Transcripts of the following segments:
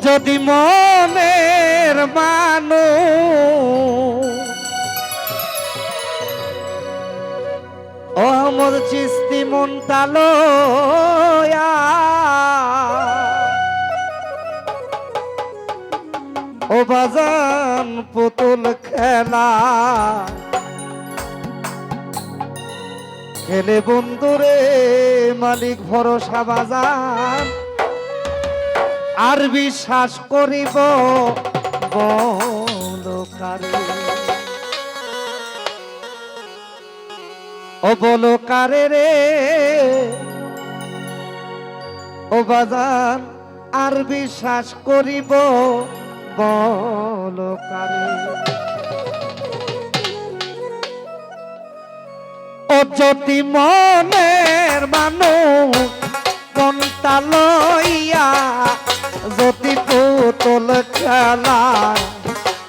যদি মনের মানুষ ও মোর চিস্তি মনটা লয়া ও বাজান পুতুল খেলা খেলে বন্ধুরে মালিক ভরসা বাজান আর বিশ্বাস করিব বলো কারে ও বলো কারে রে ও বাজান আর বিশ্বাস করিব বলো কারে ও যদি মনের মানুষ কোনটা লইয়া যদি পুতুল খেলা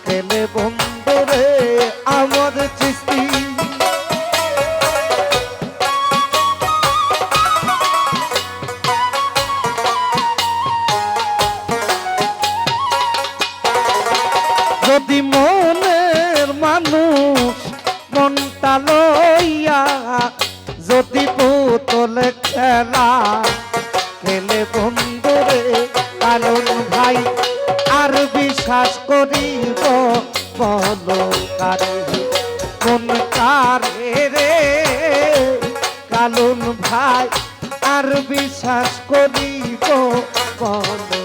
খেলে বন্ধুরে আমার চিস্তি যদি মনের মানুষ মনটা লইয়া যদি পুতুল খেলা খেলে বন্ধুরে কারণ ভাই আর বিশ্বাস করিব বলো কারে মন কারে রে কালুন ভাই আর বিশ্বাস করিব বলো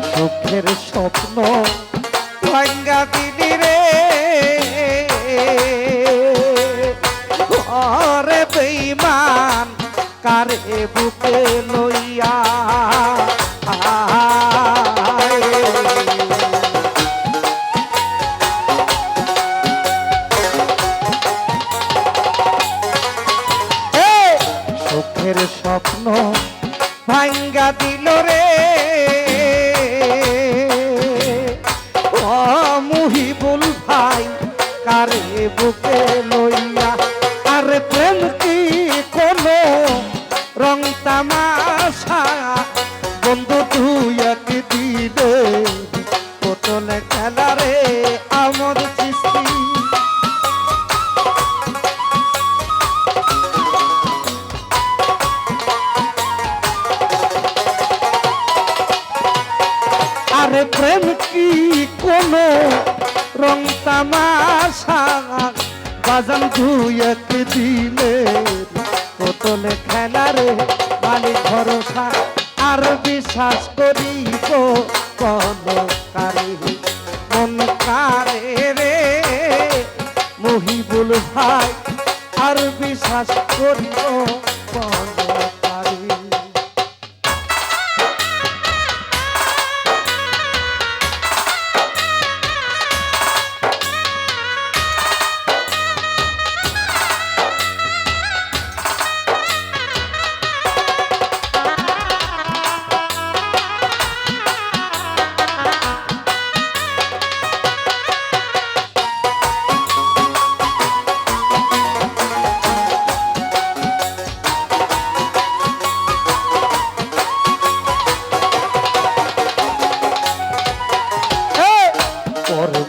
সুখের স্বপ্ন ভাঙ্গা দিলি রে ঘরে বেঈমান কারে বুকে লইয়া সুখের স্বপ্ন ভাঙ্গা দিল রে মুহিবুল ভাই কারে বুকে লইয়া আরে প্রেম কি কোনো রং তামাশা বন্ধু তুই এক দিলে পুতুল খেলা রে আমার চিস্তি আরে প্রেম কি কোনো রং তামাশা বাজান তুই এক দিলে পুতুল খেলা রে মালিক ভরসা আর বিশ্বাস করিব বলো কারে মন কারে রে মুহিবুল ভাই আর বিশ্বাস করিব বলো কারে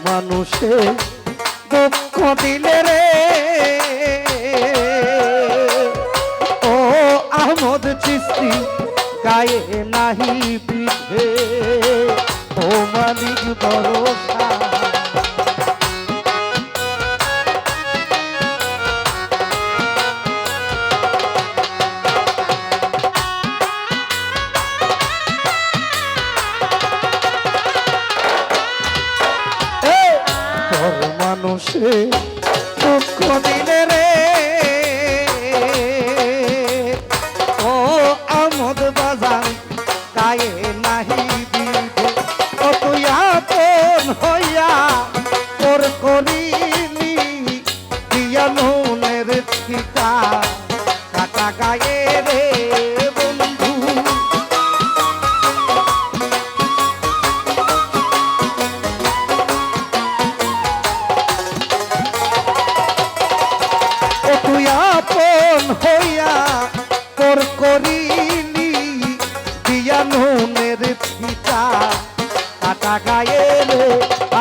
মানুষে দুঃখ দিলে রে ও আহমদ চিস্তি গায়ে নাহি বিধে ও মালিক ভরসা মানুষে দুঃখ দিলে রে ও আমোদ বাজার গায়ে নাহি বিধে ও তুই আপন হইয়া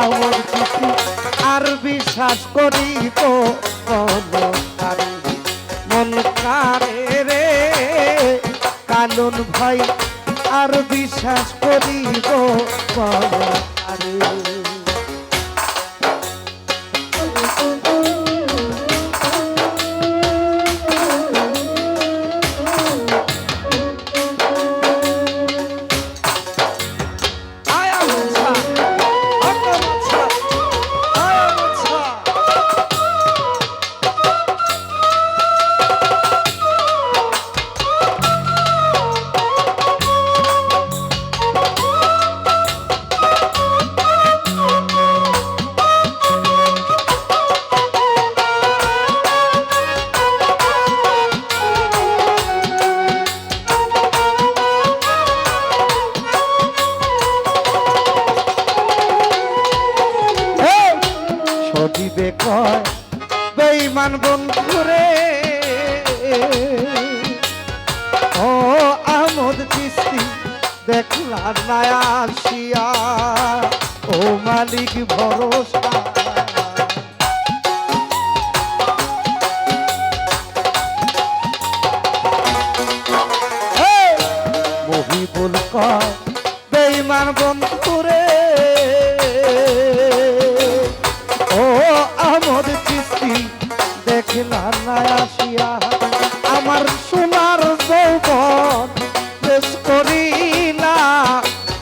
আমর চিঠি আর বিশ্বাস করিব মনকারে মন কারে রে কালন ভাই আর বিশ্বাস করিব মনকারে দিবে কয় বেঈমান বন্ধুরে ও আমোদ চিস্তি দেখলা না আসিয়া ও মালিক ভরসা মহিবুল কয় বেঈমান বন্ধুরে আমোদ চিস্তি দেখলা না আসিয়া আমার সোনার যৌবন শেষ করিলা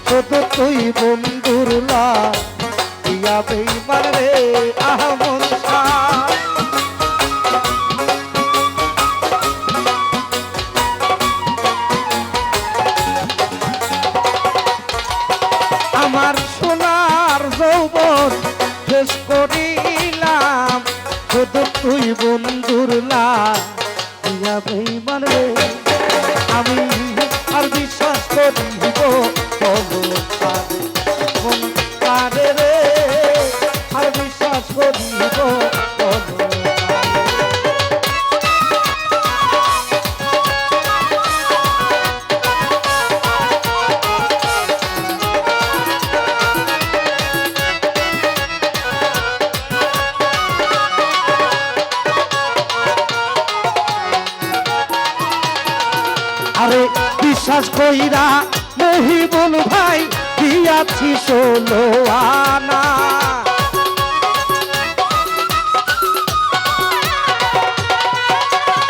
শুধু তুই বন্ধুরলা ইয়া বেঈমান রে আহমদ শাহ আমার সোনার যৌবন শেষ করিলাম শুধু তুই বন্ধুরলা ইয়া বেঈমান রে আমি আর বিশ্বাস করিব মন কারে রে আর বিশ্বাস করিব আরে বিশ্বাস কইরা মহিবুল ভাই দিয়াছি 16 আনা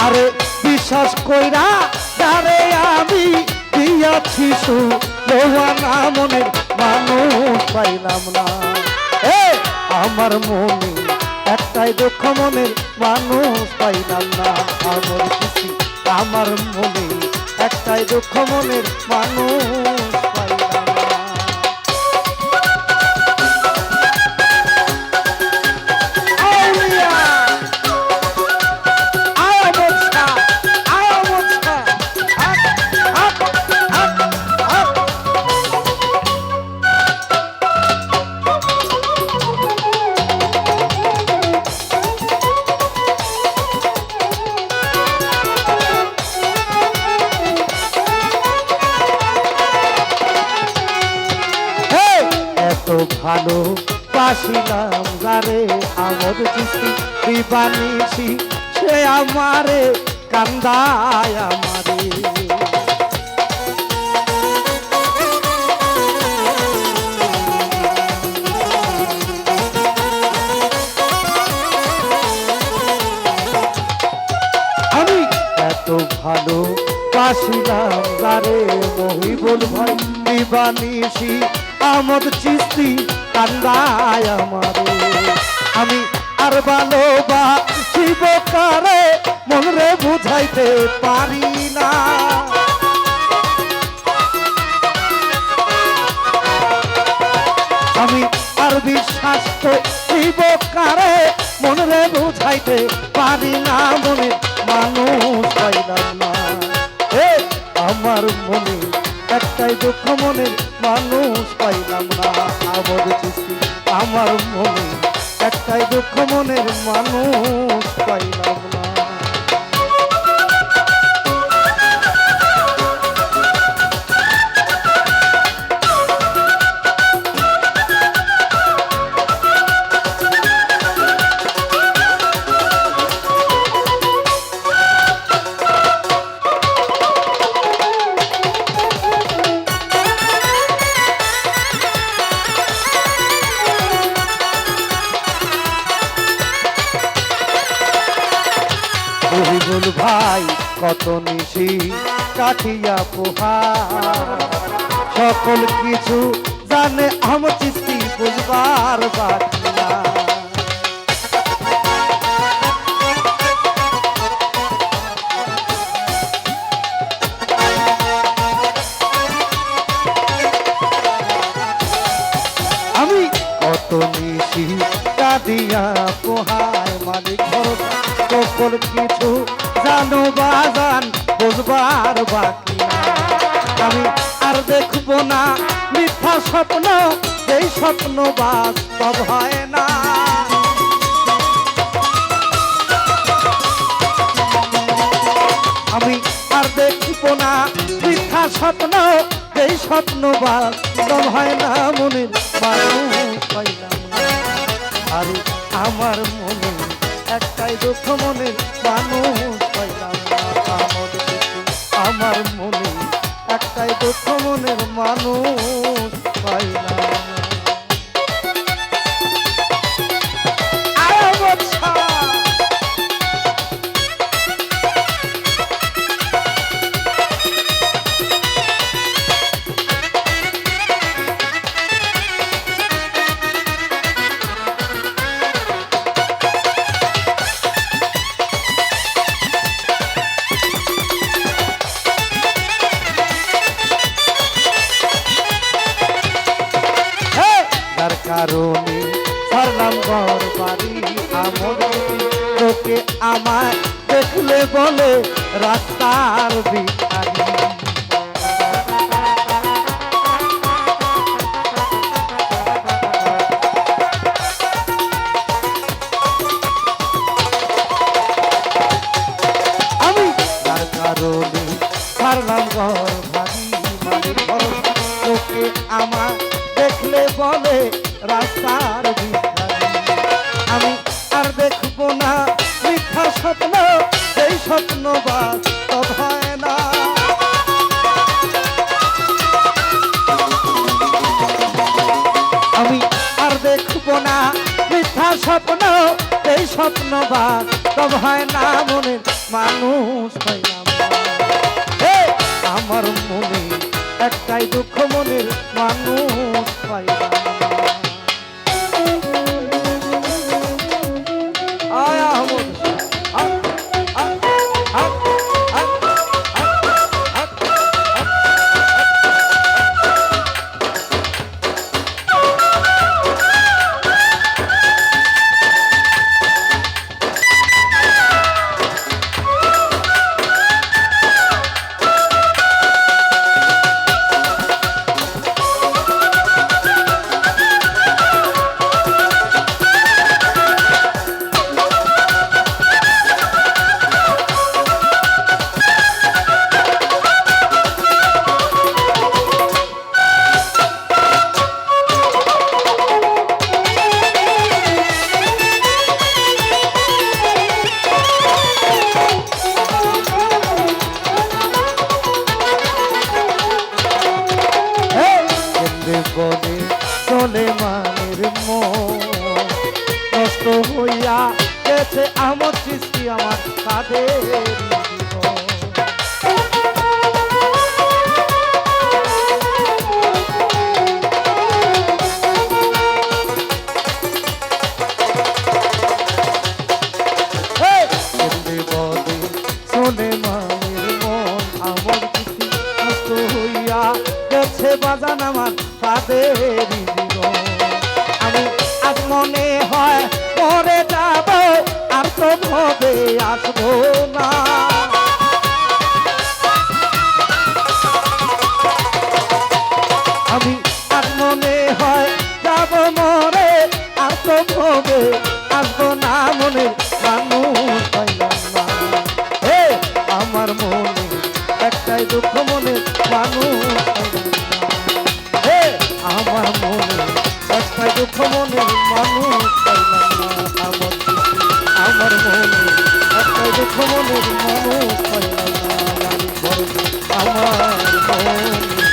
আরে বিশ্বাস কইরা যারে আমি দিয়াছি 16 আনা মনের মানুষ পাইলাম না আমার মনে একটাই দুঃখ মনের মানুষ পাইলাম না আমার খুশি আমার মনে একটাই দুঃখ মনের মানুষ পাইলাম না ভালো বাসিলাম যারে আমোদ চিস্তি দিবানিছি সে আমারে কান্দায় আমারে আমি এত ভালো বাসিলাম যারে মহিবুল ভাই দিবানিছি আমোদ চিস্তি কান্দায় আমারে আমি আর ভালোবাসিব কারে মনরে বুঝাইতে পারি না আমি আর বিশ্বাস করিব কারে মনরে বুঝাইতে পারি না মনে মানুষ পাইলাম না আমার মনে একটাই দুঃখ মনের মানুষ পাইলাম না আমোদ চিস্তি আমার মনে একটাই দুঃখ মনের মানুষ পাইলাম না মইনুল ভাই কত নিশি কাটিয়া পোহার সকল কিছু জানে আমার চিস্তি বুঝবার বাকি না আমি কত নিশি কাটিয়া পোহায় মালিক ভরসা সকল কিছু জানো বাজান বুঝবার বাকি না আমি আর দেখবো না মিথ্যা স্বপ্ন এই স্বপ্ন বাস্তব হয় না আমি আর দেখবো না মিথ্যা স্বপ্ন এই স্বপ্ন বাস্তব হয় না মনের মানুষ পাইলাম না আরে আমার মনে একটাই দুঃখ মনের মানুষ পাইলাম না আমার মনে একটাই দুঃখ মনের মানুষ পাইলাম না কারণে ছাড়লাম ঘর বাড়ি আমর লোকে আমায় দেখলে বলে রাস্তার ভিখারি আমি তার কারণে ছাড়লাম ঘর বাড়ি মালিক ভরসা লোকে আমায় দেখলে বলে রাস্তার ভিখারি আমি আর দেখবো না মিথ্যা স্বপ্ন এই স্বপ্ন বাস্তব হয় না আমি আর দেখবো না মিথ্যা স্বপ্ন এই স্বপ্ন বাস্তব হয় না মনের মানুষ পাইলাম আমার মনে একটাই দুঃখ মনের মানুষ পাইলাম বনে চলে মানের মন নষ্ট হইয়া গেছে আমার সৃষ্টি আমার কাদের চলে মানের মন আমার সৃষ্টি নষ্ট হইয়া গেছে বাজান আমার তাদের আমি আজ মনে হয় পরে যাব আর তো ভবে আসবো না আমি আজ মনে হয় যাব মরে আর তো ভবে আসবো না মনে মানুষ পাইলাম না আমার মনে একটাই দুঃখ মনে মানুষ পাইলাম না আমার মনে একটাই দুঃখ মনের মানুষ পাইলাম না আমার মনে একটাই দুঃখ মনের মানুষ পাইলাম না আমার মনে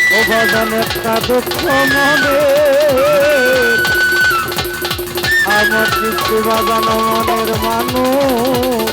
ও বাজান একটা দুঃখ মনে আমার কিস্তি বাজানো মনের মানুষ